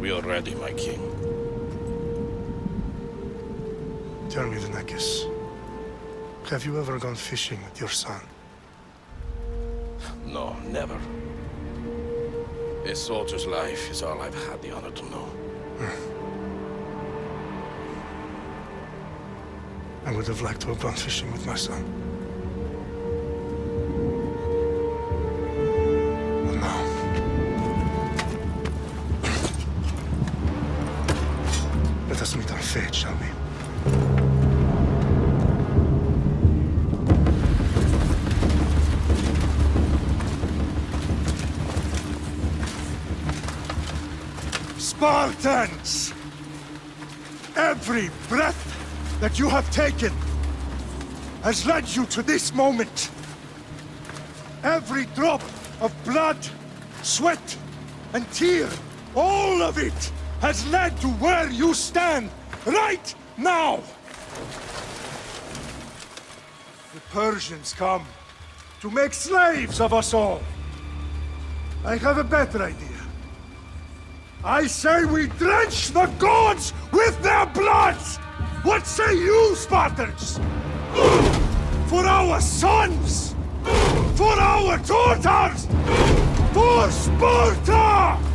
We are ready, my king. Tell me, Venekis, have you ever gone fishing with your son? No, never. A soldier's life is all I've had the honor to know. I would have liked to have gone fishing with my son. But now... Let us meet on fate, shall we? Spartans! Every breath that you have taken has led you to this moment. Every drop of blood, sweat, and tear, all of it has led to where you stand right now. The Persians come to make slaves of us all. I have a better idea. I say we drench the gods with their bloods! What say you, Spartans? For our sons! For our daughters! For Sparta!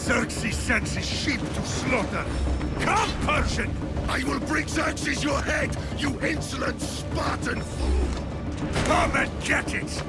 Xerxes sends his sheep to slaughter. Come, Persian! I will bring Xerxes your head, you insolent Spartan fool! Come and get it!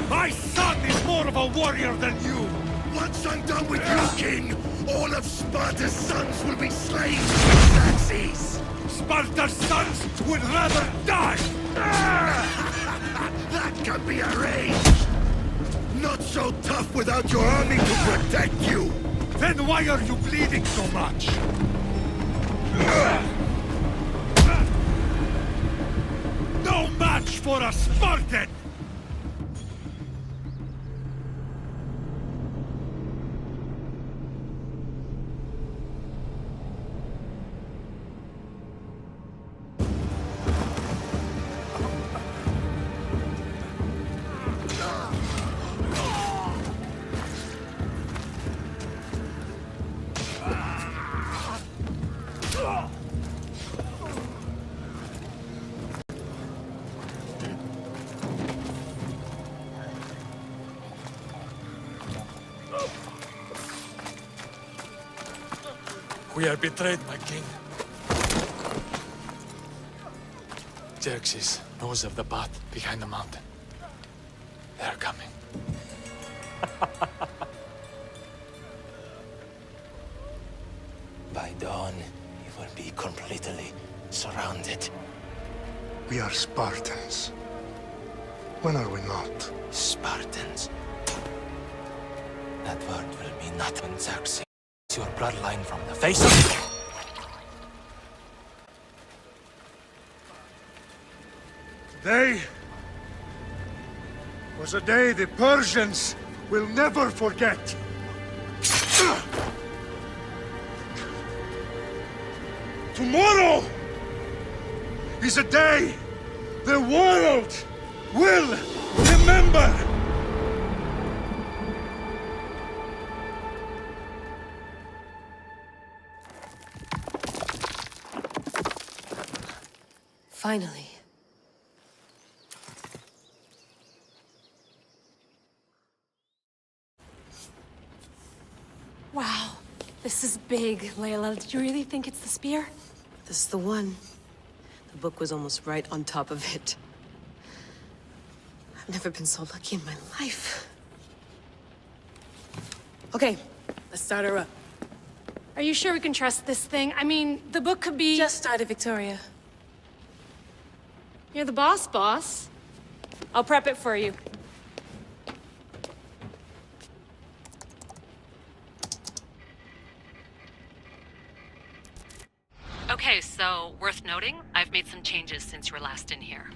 My son is more of a warrior than you! Once I'm done with you, King, all of Sparta's sons will be slaves to Xerxes! Sparta's sons would rather die! That can be arranged! Not so tough without your army to protect you! Then why are you bleeding so much? No match for a Spartan! We are betrayed, my king. Xerxes knows of the path behind the mountain. They are coming. By dawn, you will be completely surrounded. We are Spartans. When are we not? Spartans. That word will mean nothing when Xerxes takes your bloodline from the face of... Today was a day the Persians will never forget. Tomorrow is a day the world will remember. Finally. Wow, this is big, Layla. Did you really think it's the spear? This is the one. The book was almost right on top of it. I've never been so lucky in my life. Okay, let's start her up. Are you sure we can trust this thing? I mean, the book could be... Just started, Victoria. You're the boss. I'll prep it for you. Okay, so worth noting, I've made some changes since you were last in here.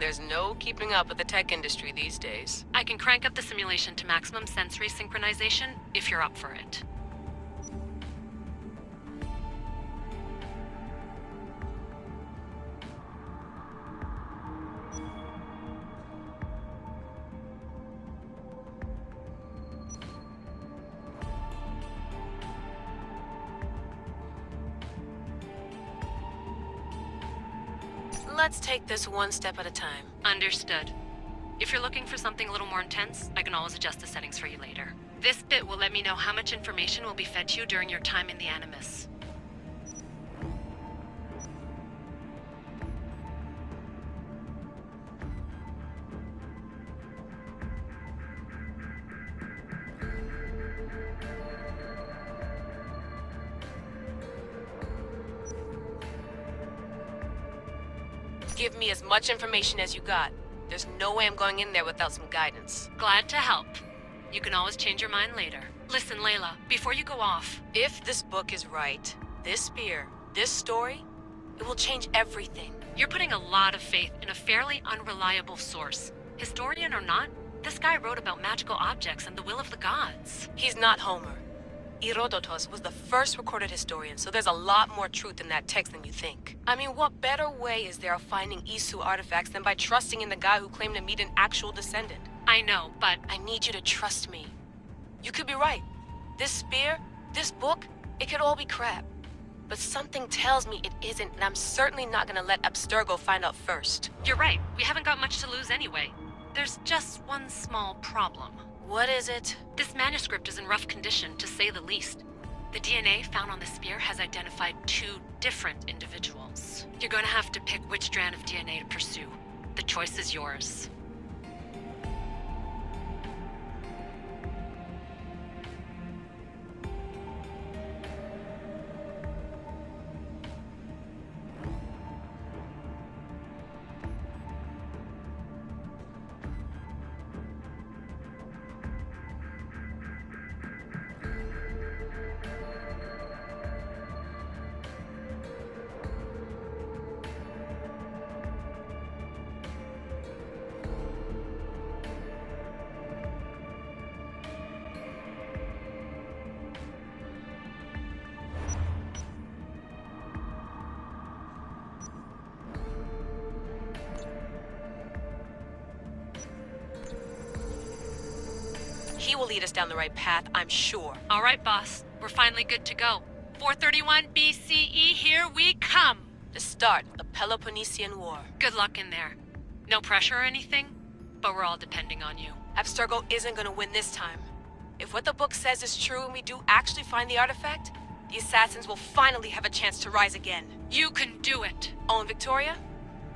There's no keeping up with the tech industry these days. I can crank up the simulation to maximum sensory synchronization if you're up for it. Let's take this one step at a time. Understood. If you're looking for something a little more intense, I can always adjust the settings for you later. This bit will let me know how much information will be fed to you during your time in the Animus. Give me as much information as you got. There's no way I'm going in there without some guidance. Glad to help. You can always change your mind later. Listen, Layla, before you go off, If this book is right, this spear, this story, it will change everything. you're putting a lot of faith in a fairly unreliable source. Historian or not, this guy wrote about magical objects and the will of the gods. He's not Homer. Herodotus was the first recorded historian, so there's a lot more truth in that text than you think. I mean, what better way is there of finding Isu artifacts than by trusting in the guy who claimed to meet an actual descendant? I know, but I need you to trust me. You could be right. This spear, this book, it could all be crap. But something tells me it isn't, and I'm certainly not gonna let Abstergo find out first. you're right. We haven't got much to lose anyway. There's just one small problem. What is it? This manuscript is in rough condition, to say the least. The DNA found on the spear has identified 2 different individuals. You're going to have to pick which strand of DNA to pursue. The choice is yours. He will lead us down the right path, I'm sure. All right, boss. We're finally good to go. 431 BCE, here we come! The start of the Peloponnesian War. Good luck in there. No pressure or anything, but we're all depending on you. Abstergo isn't gonna win this time. If what the book says is true and we do actually find the artifact, the assassins will finally have a chance to rise again. You can do it! Oh, and Victoria?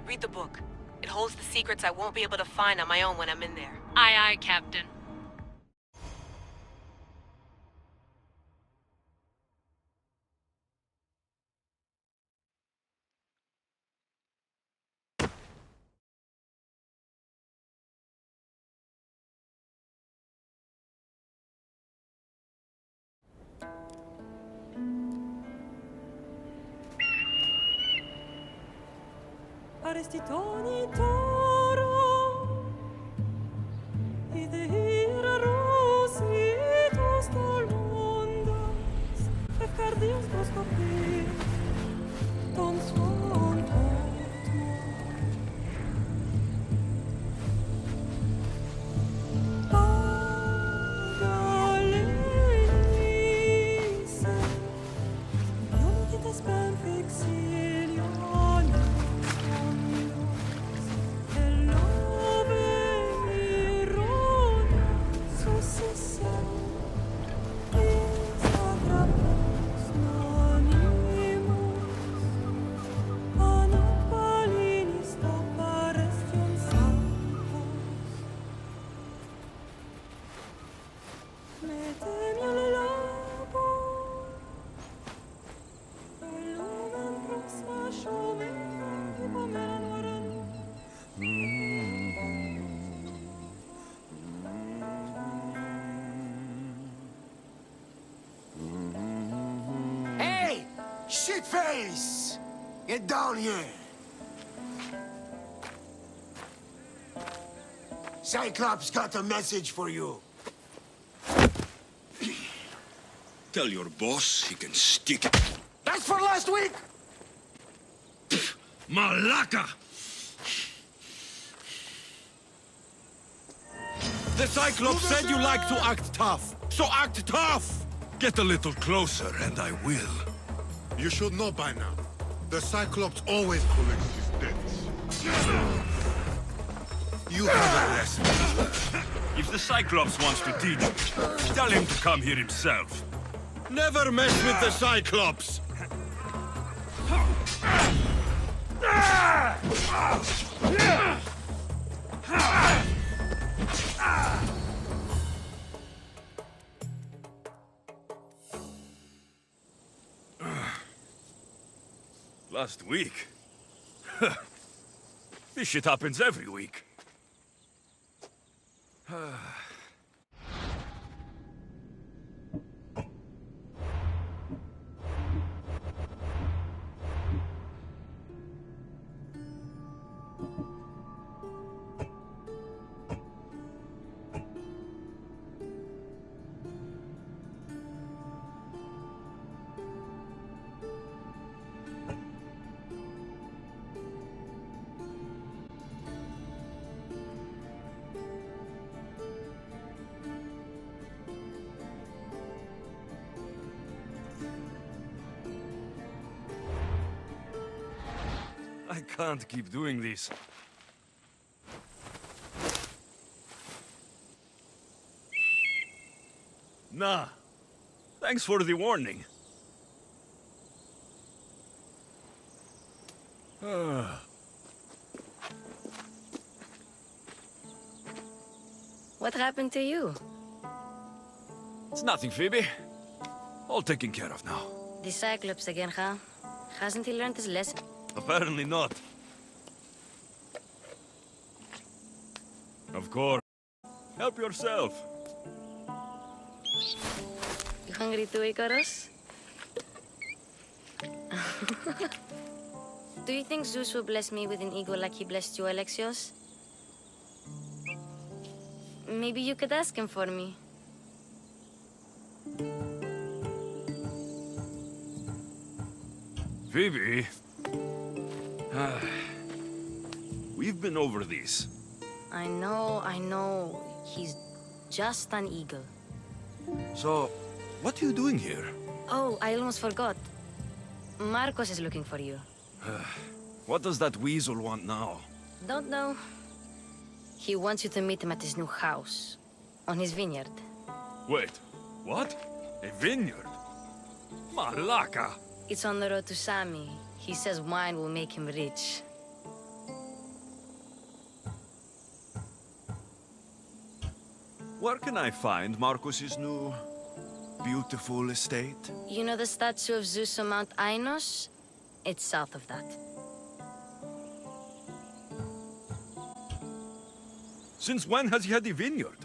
Read the book. It holds the secrets I won't be able to find on my own when I'm in there. Aye, aye, Captain. Arestitoni toro, idehira rositos dolmondas, efcardios proscopir, ton suon Pagalese, non ti te spem fixilion. Hey! Shitface! Get down here! Cyclops got a message for you. Tell your boss he can stick it. That's for last week! Malaka! The Cyclops said you like to act tough, so act tough! Get a little closer and I will. You should know by now. The Cyclops always collects his debts. You have a lesson to learn. If the Cyclops wants to teach you, tell him to come here himself. Never mess with the Cyclops! Last week? This shit happens every week. I can't keep doing this. Nah. Thanks for the warning. What happened to you? It's nothing, Phoebe. All taken care of now. The Cyclops again, huh? Hasn't he learned his lesson? Apparently not. Of course. Help yourself. You hungry too, Icarus? Do you think Zeus will bless me with an ego like he blessed you, Alexios? Maybe you could ask him for me. Phoebe. We've been over this. I know. He's just an eagle. So, what are you doing here? Oh, I almost forgot. Marcos is looking for you. What does that weasel want now? Don't know. He wants you to meet him at his new house. On his vineyard. Wait, what? A vineyard? Malaka! It's on the road to Sami. He says wine will make him rich. Where can I find Marcos's new, beautiful estate? You know the statue of Zeus on Mount Ainos? It's south of that. Since when has he had a vineyard?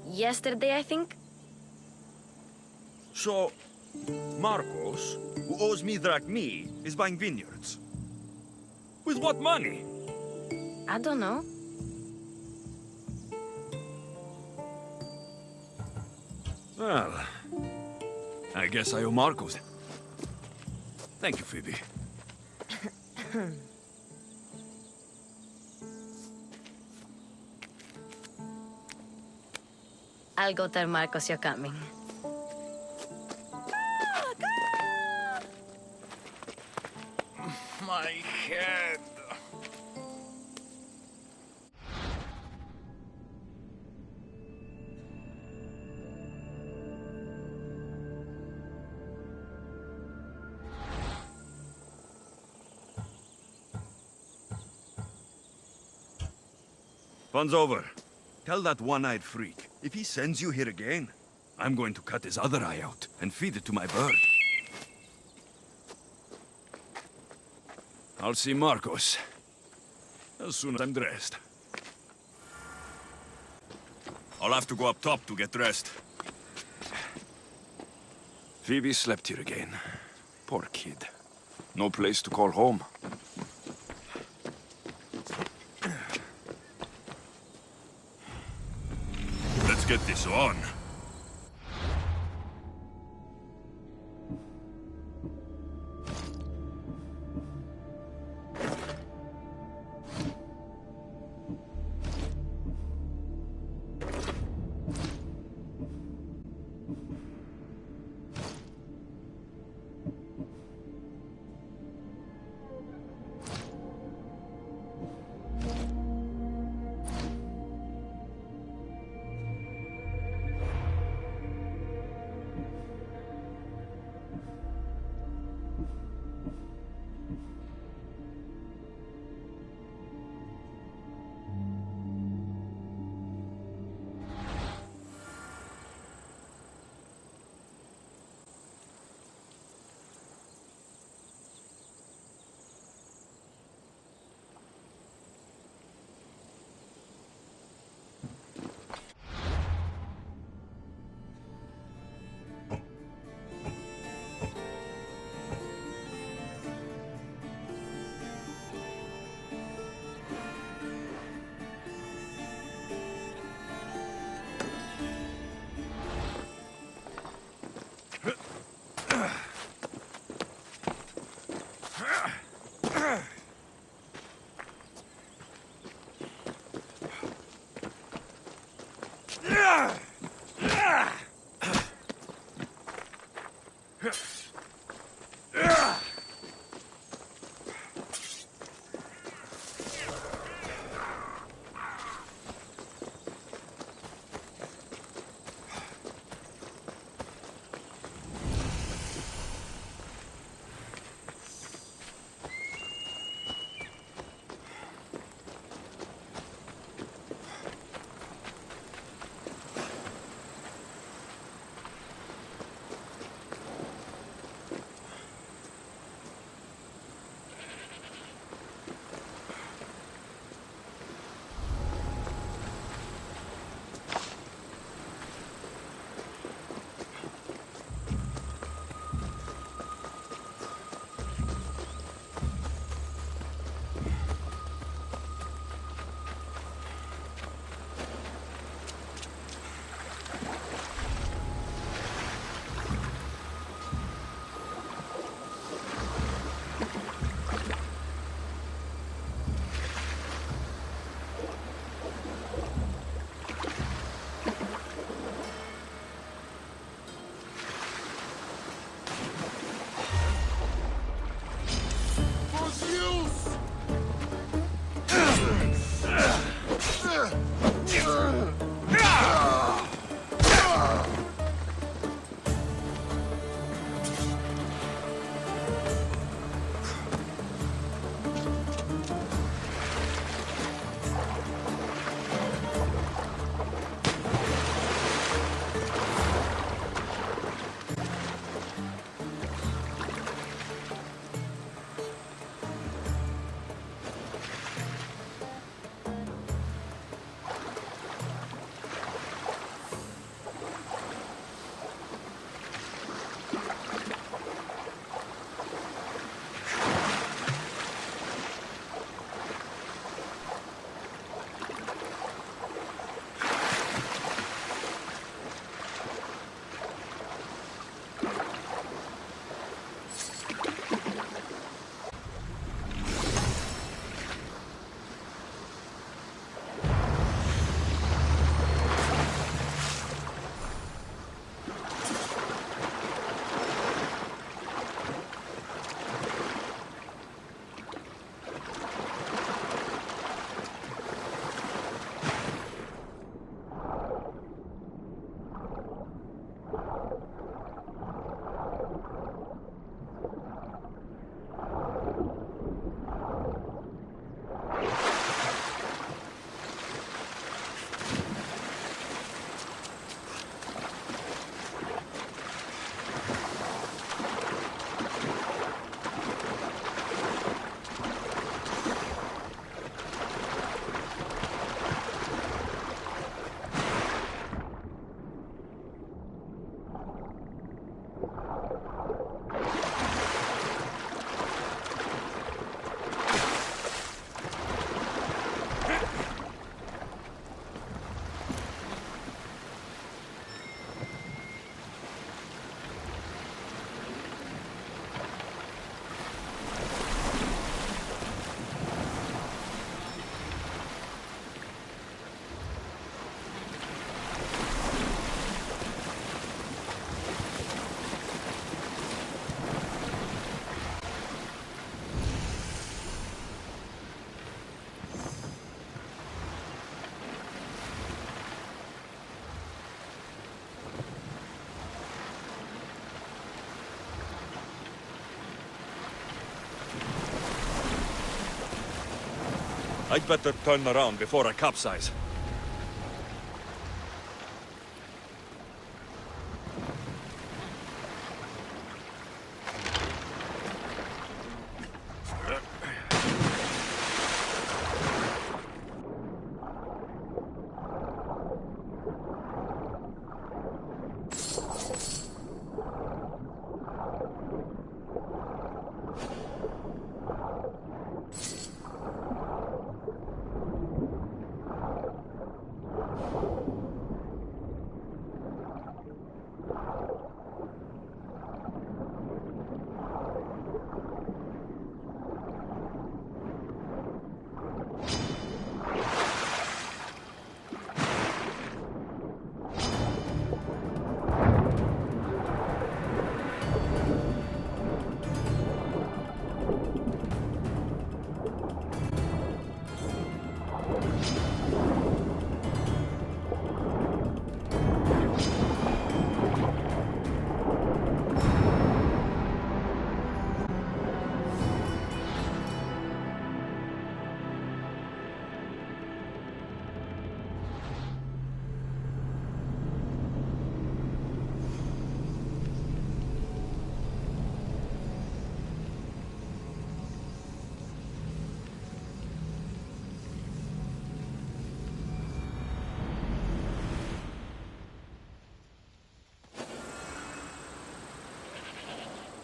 Yesterday, I think? So, Marcos, who owes me drachmi, is buying vineyards. With what money? I don't know. Well, I guess I owe Marcos. Thank you, Phoebe. I'll go tell Marcos you're coming. My head. Fun's over. Tell that one-eyed freak, if he sends you here again, I'm going to cut his other eye out and feed it to my bird. I'll see Marcos as soon as I'm dressed. I'll have to go up top to get dressed. Phoebe slept here again. Poor kid. No place to call home. Let's get this on. I'd better turn around before I capsize.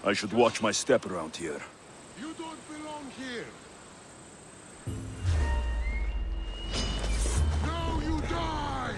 I should watch my step around here. You don't belong here. Now you die!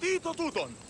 Tito tuton!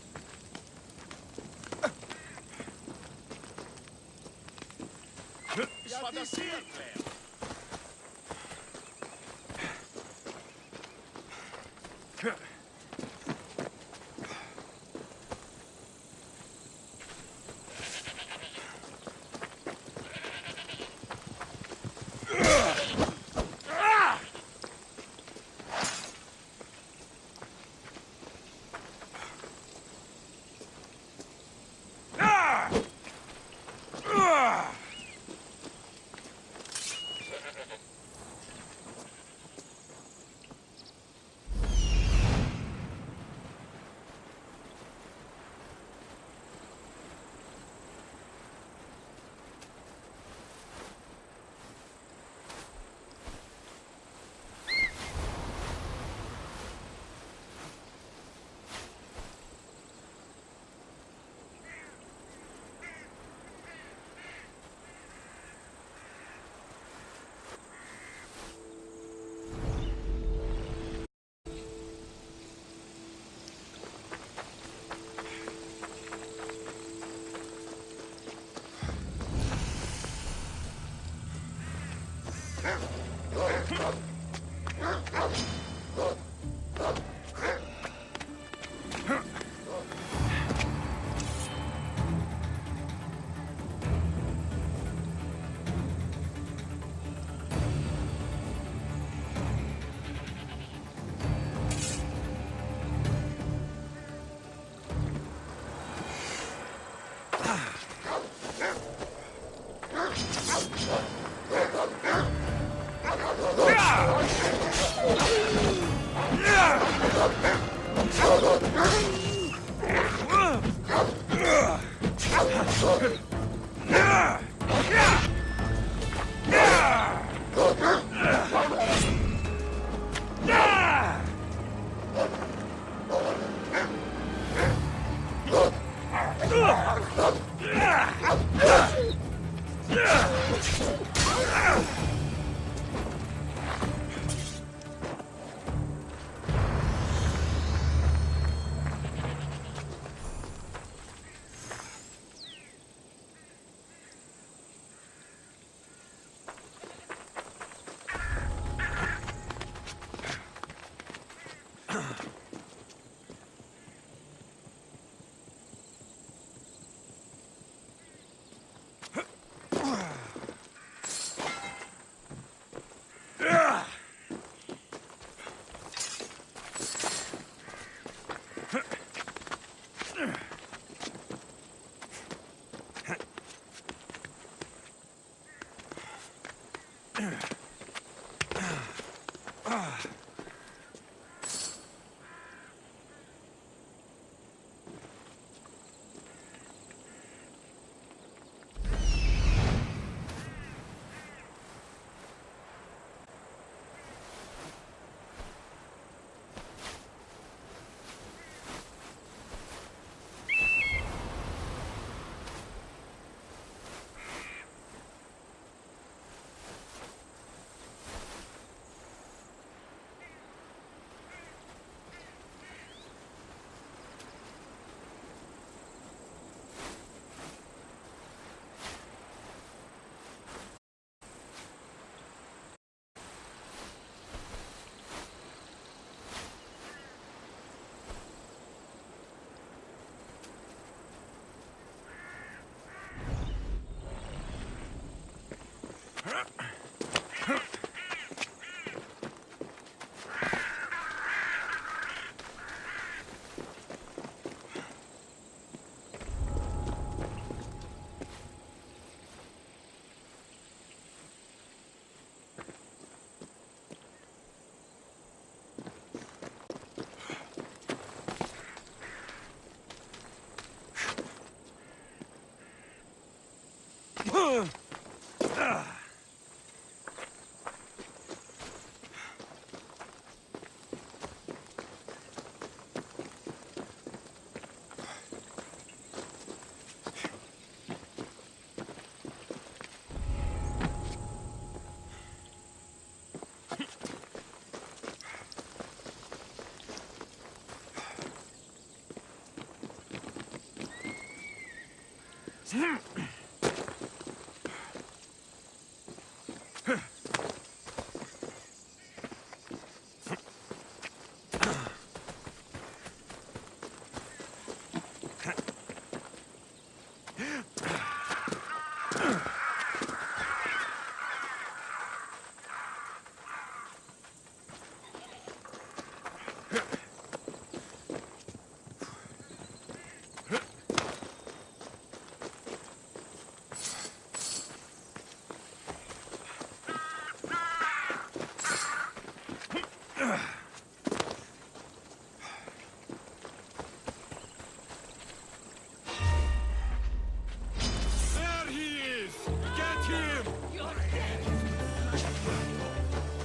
There he is! Get him!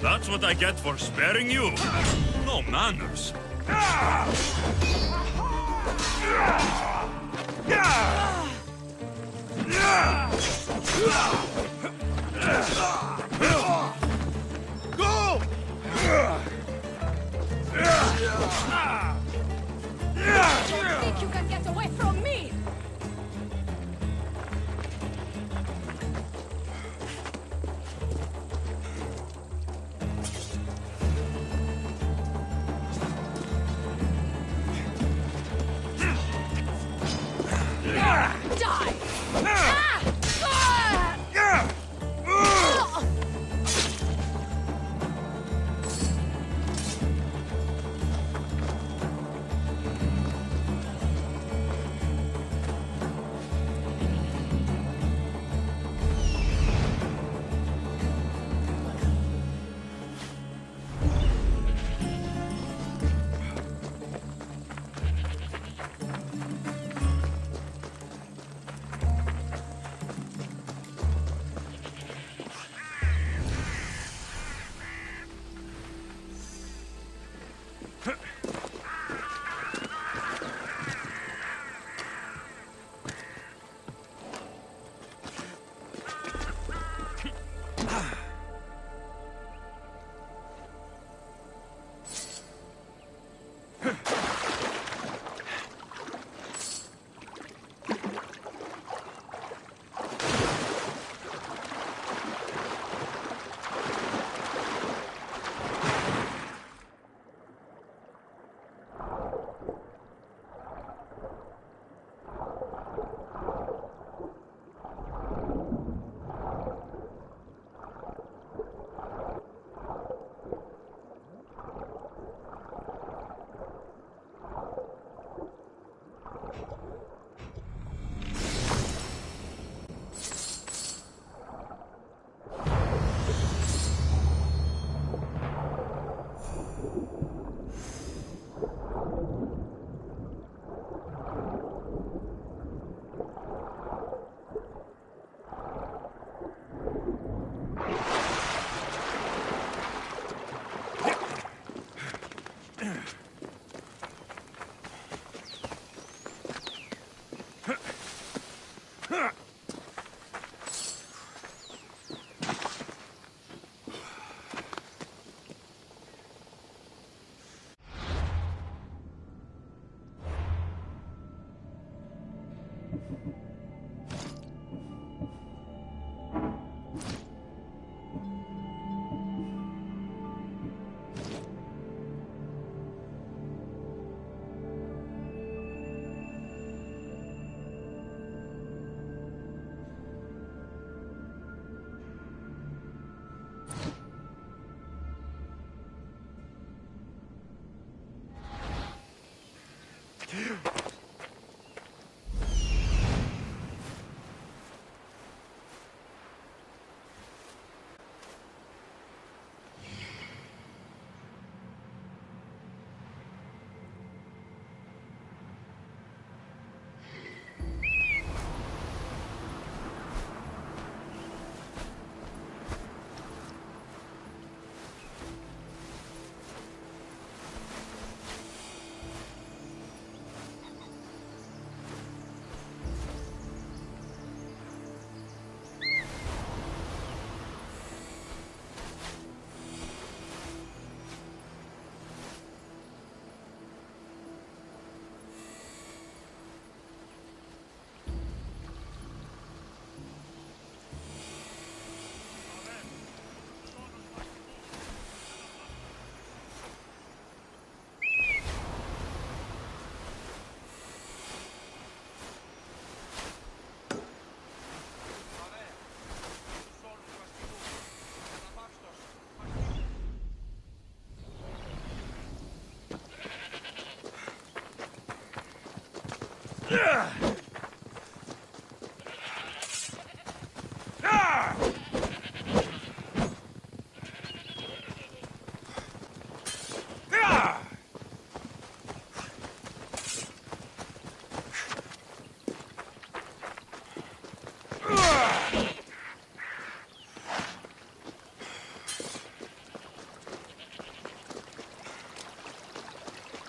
That's what I get for sparing you. No manners. Go! You think you can get away from me? Die!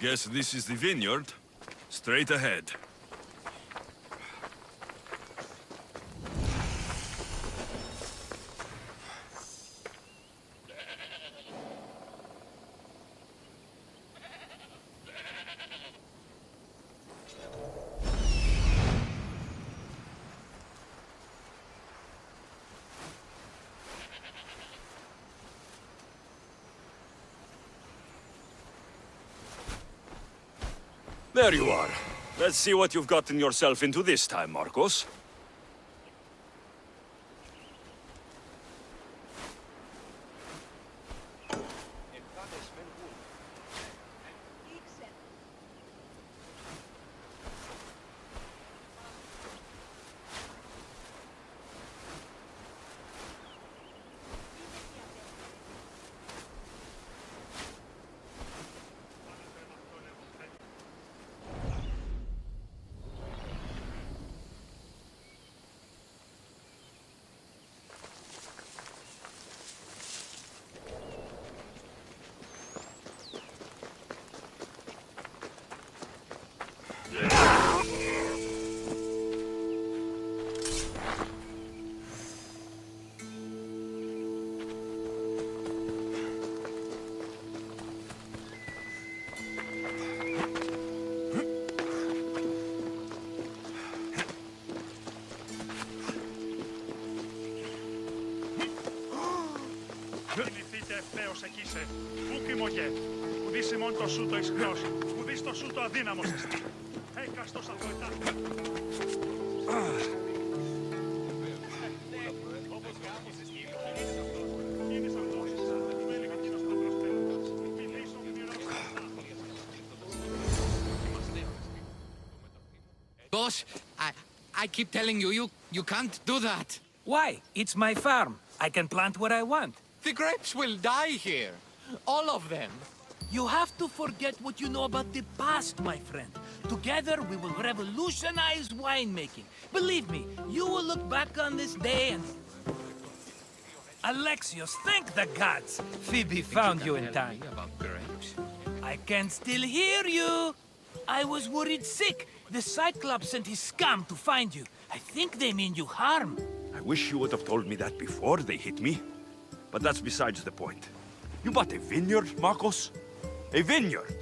Guess this is the vineyard. Straight ahead. There you are. Let's see what you've gotten yourself into this time, Marcos. Θεός εκεί σε, ούκι μογέ, ουδείς ημών το σου το ισχνός, ουδείς το σου το αδύναμος εστί. Έκαστος αθωητά. Όπως γάμος εστί, μιλήσεις αυτός, γίνεις αυτός, μέλη εκείνος θα προσφέροντας, μιλήσω γλυρός αυτά. Boss, I keep telling you, you can't do that. Why? It's my farm. I can plant what I want. The grapes will die here. All of them. You have to forget what you know about the past, my friend. Together, we will revolutionize winemaking. Believe me, you will look back on this day and... Alexios, thank the gods! Phoebe found you in time. About grapes? I can still hear you! I was worried sick. The Cyclops sent his scum to find you. I think they mean you harm. I wish you would have told me that before they hit me. But that's besides the point. You bought a vineyard, Marcos? A vineyard?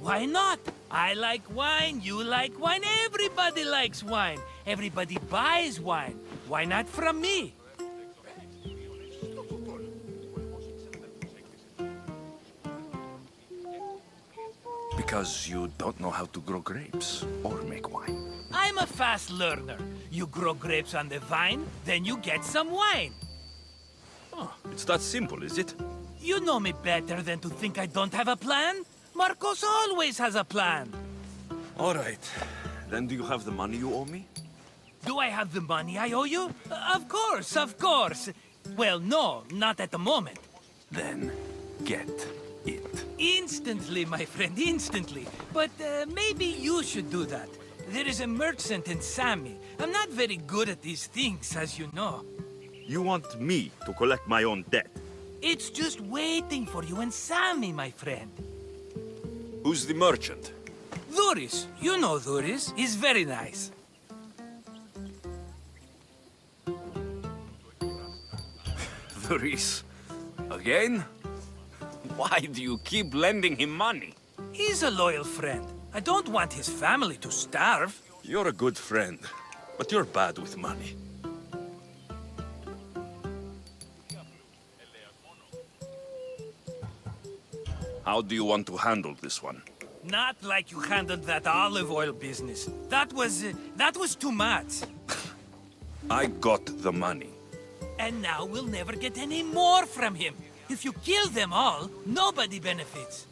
Why not? I like wine, you like wine, everybody likes wine. Everybody buys wine. Why not from me? Because you don't know how to grow grapes or make wine. I'm a fast learner. You grow grapes on the vine, then you get some wine. Oh, it's that simple, is it? You know me better than to think I don't have a plan. Marcos always has a plan. All right. Then do you have the money you owe me? Do I have the money I owe you? Of course, of course. Well, no, not at the moment. Then get it. Instantly, my friend, instantly. But maybe you should do that. There is a merchant in Sami. I'm not very good at these things, as you know. You want me to collect my own debt? It's just waiting for you in Sami, my friend. Who's the merchant? Dhuris. You know Dhuris. He's very nice. Dhuris. Again? Why do you keep lending him money? He's a loyal friend. I don't want his family to starve. You're a good friend, but you're bad with money. How do you want to handle this one? Not like you handled that olive oil business. That was too much. I got the money. And now we'll never get any more from him. If you kill them all, nobody benefits.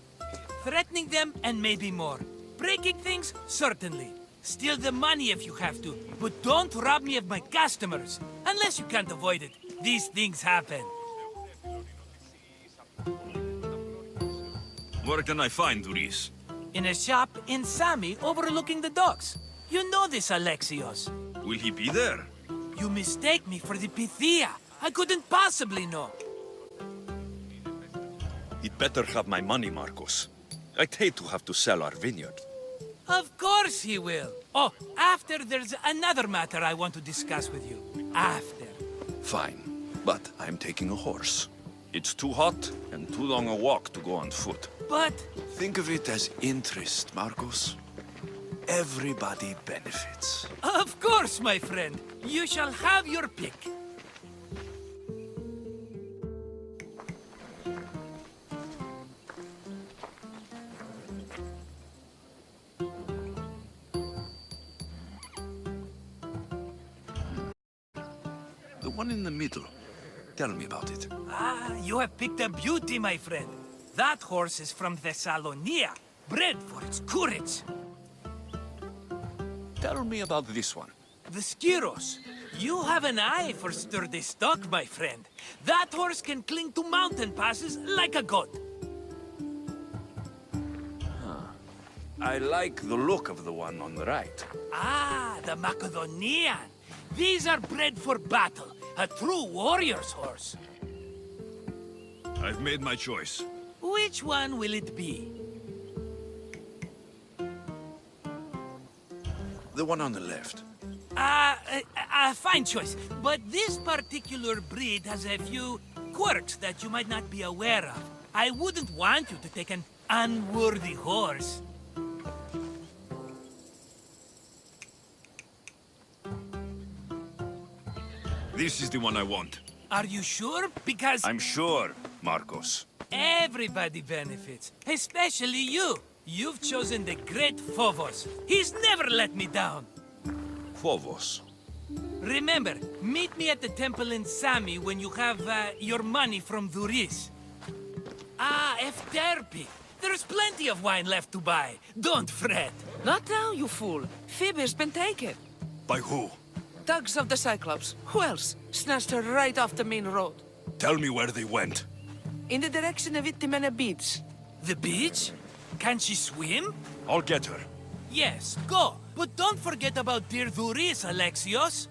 Threatening them, and maybe more. Breaking things, certainly. Steal the money if you have to, but don't rob me of my customers. Unless you can't avoid it. These things happen. Where can I find Dhuris? In a shop in Sami overlooking the docks. You know this, Alexios. Will he be there? You mistake me for the Pythia. I couldn't possibly know. He'd better have my money, Marcos. I'd hate to have to sell our vineyard. Of course he will. Oh, after there's another matter I want to discuss with you. After. Fine, but I'm taking a horse. It's too hot and too long a walk to go on foot. But... Think of it as interest, Marcos. Everybody benefits. Of course, my friend. You shall have your pick. The one in the middle. Tell me about it. Ah, you have picked a beauty, my friend. That horse is from Thessalonia, bred for its courage. Tell me about this one. The Skiros. You have an eye for sturdy stock, my friend. That horse can cling to mountain passes like a goat. I like the look of the one on the right. Ah, the Macedonian. These are bred for battle. A true warrior's horse. I've made my choice. Which one will it be? The one on the left. Fine choice. But this particular breed has a few quirks that you might not be aware of. I wouldn't want you to take an unworthy horse. This is the one I want. Are you sure? Because... I'm sure, Marcos. Everybody benefits, especially you. You've chosen the great Phobos. He's never let me down. Phobos. Remember, meet me at the temple in Sami when you have your money from Dhuris. Ah, Efterpi. There's plenty of wine left to buy. Don't fret. Not now, you fool. Phoebe's been taken. By who? Thugs of the Cyclops. Who else? Snatched her right off the main road. Tell me where they went. In the direction of Itimena Beach. The beach? Can she swim? I'll get her. Yes, go. But don't forget about dear Dhuris, Alexios.